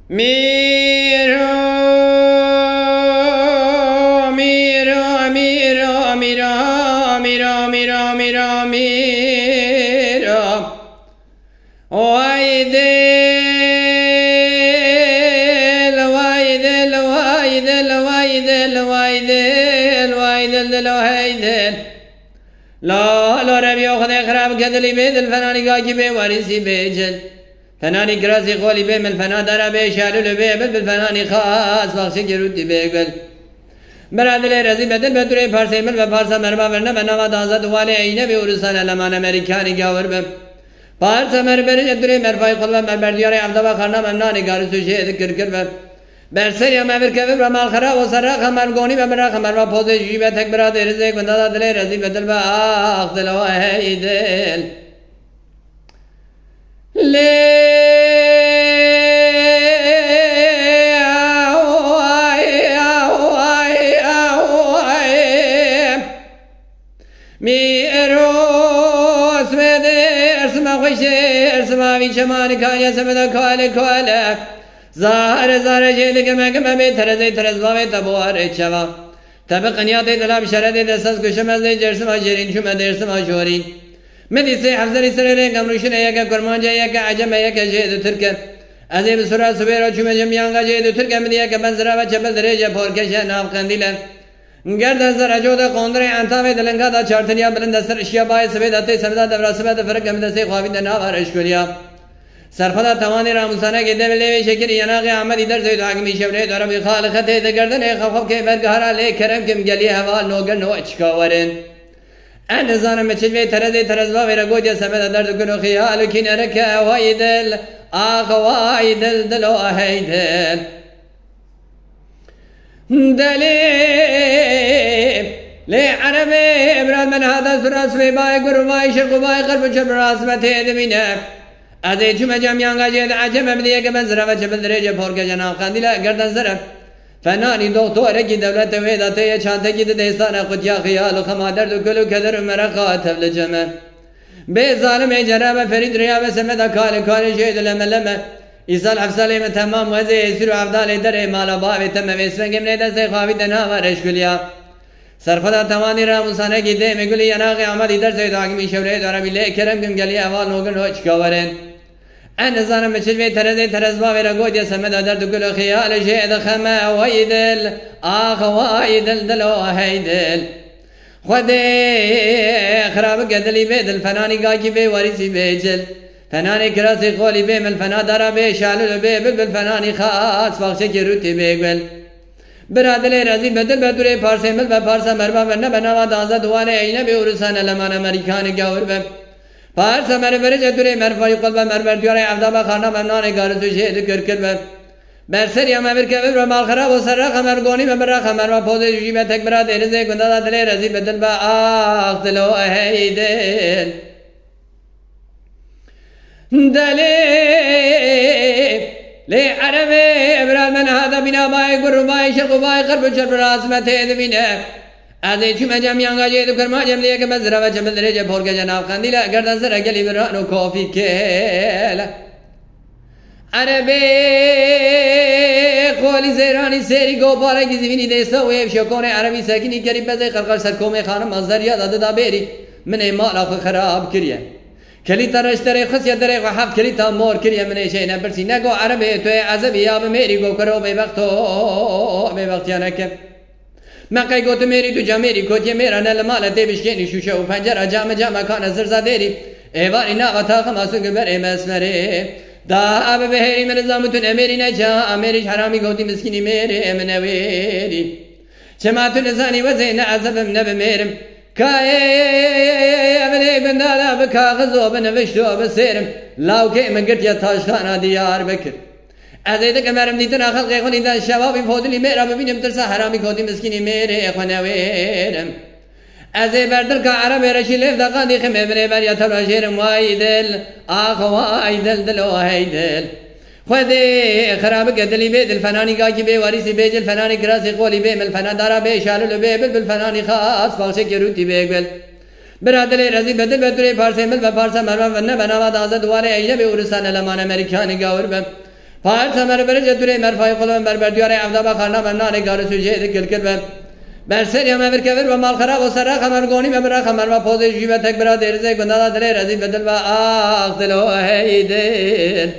میرا میرا میرا میرا میرا میرا میرا میرا وای دل وای دل وای دل وای دل وای دل وای دل دل وای دل لا لا ربي خدای خراب کدلی به دل فنانی گاگی به وارثی بجل فنانی گرازی قولی به مل فنا دارا به شالول به بل فنانی خاص بخشی گرودی به گل برادر رزی بدل بدوره پارسی مل و پارسا مربا ورنه بنا دازد والی اینه به ورسان لمان امریکانی گاور به پارسا مربر دوره مرفای قلب مربردیار عبدالله خرنا منانی گارسو شید کرکر به برسر یا مبر کبر و مال خراب و سرق مرگونی و مرق مروا پوزه جیبه تک برادر رزی بندادا دل رزی بدل با آخ دل و هی دل میروس بدرس ما خوش درس ما بی چمانی کالی سمدا کالی کاله زهر زهر جیل کمه می ترزی ترز بامی تبوار چوا تب قنیاتی دلاب شرد دستاز کشم از جرس ما جرین شم درس ما شورین مدیسه حفظری سرره کمروشن یک کرمانجا یک عجم یک جید ترک از این بسرعه سبیرا چوم جمیانگا جید ترک مدی یک بنزرا و چپل درجه پورکش نام قندیلن گرد از رجود قندره انتام دلنگا دا چارتنیا بلند سر اشیا بای سبید اتی سبدا دوراسبت فرق مدسه خوابید ناوار اشکولیا سرفدا توانی راموسانه که دبلی شکر یناقی احمدی در زید حاکمی شوره دارم خالقت دگردن خوف که برگهارا لی کرم کم گلی حوال نوگر نو اچکاورن ان زانم مچوی ترزی ترزوا ویرا گوجه سبدا درد کنو خیال کی نرکه وای دل آخ وای دل دل وای دل دلی لی عربی ابراد من هذا سراس وی بای گرو بای شرق بای قلب چبر راسمت دمینه از چوم جمیانگا جید عجم ابدیه که من زرا و چبل درجه پورکه جناب قندیله گردن زرم فنانی دکتوره کی دولت ویداته چانته کی دستان خودیا خیال و خما درد و کلو کدر مرقا تبل جمع به ظالم جناب فرید ریا و سمدا کال کال شهید لملمه ایسال افسالیم تمام وزی اسیر و عبدال در مالا باوی تمام اسفنگم نیدسته خواهی دنا و رشکلیا سرفدا توانی راموسانه کی ده مگولی یناقی عمدی در زید حاکمی شوره دارمی لی کرم کم گلی اول نوگن رو چکاورن ان زانم مچوی ترزی ترزبا ویرا گوجه سمدا درد کلو خیال شید خمه وای دل آخ وای دل دل وای دل خودی خراب گدلی به دل فنانی گاکی به وارثی به جل فنانی کراسی قولی به مل فنا دارا به شالول به بل فنانی خاص بخشه کی روتی به گل برادر رزی بدل بدوره پارسی مل و پارسا مربا ورنه بناوا دازد دوانه اینه به ورسان لمان امریکانی گاور به پارسا مربر جدوره مرفای قلب مربر دیاره عبدالله خانه منان گارسو شهد کرکر به برسر یا مبر که ببر مال خراب و سرق مرگونی و مرق مروا پوزه جیبه تک برادر رزی گندادا دل رزی بدل با آخ دل و هی دل دلی لی عربی ابراد من هذا بنا بای گرو بای شرق بای قرب چرب راسمت دمینه از چوم جمیانگا جید کرما جملیه که بزرا و چمل درجه پورکه جناب قندیله گردن سر گلی برانو کافی کل عربی قولی زیرانی سری گو پاره کی زمینی دیستا و افشکون عربی سکنی کری بزی خرقر سر کوم خانم مزدر یاد دادا بری من مال آخو خراب کریه کلی ترش تره خسیت تره و حب کلی تا مور کریه من شی نبرسی نگو عربی توی عذبی یا میری گو کرو بی وقتیانه که مقای گوت میری تو جامیری کوتی میرا نل مال بشکنی شوشه و پنجره جام کان زرزادری ایوانی نا تا خماسون بر مسمره دا اب بهری من زامتون امیری نجا امیریش حرامی گوتی مسکینی میری امنویری چماتون زانی و زین عذبم نب میرم کای ابنی بندادا بکاغذ و بنوشت و بسیرم لاوکه من گرت یا تاشخانه دیار بکر از ایده که مرم دیتن خلقی خونی دا شبابی فودلی میرا ببینم ترسا حرامی کودی مسکینی میره خونویرم از ای بردل که عرب رشی لیف دا قادی خمه بره بر یا تبرا شیرم وای دل آخ وای دل دل وای دل خودی خراب گدلی به دل فنانی گاکی به وارثی به جل فنانی کراسی قولی به مل فنا دارا به شالول به بل فنانی خاص بخشه کی روتی به گل برادر رزی بدل بدوره پارسی مل و پارسا مروا ونه بناوا دازد دواره ایجا به ورسان لمان امریکانی گاور به پار تمر برج دوره مرفای خلوم بر دیاره عبدا بخارنا منان گار سوژه کل کل بر سر یا مبر کبر و مال خراب و سر خمر گونی مبر خمر و پوز جیب تک برا درزه گندا دل رزی بدل و آخ دل و هیدن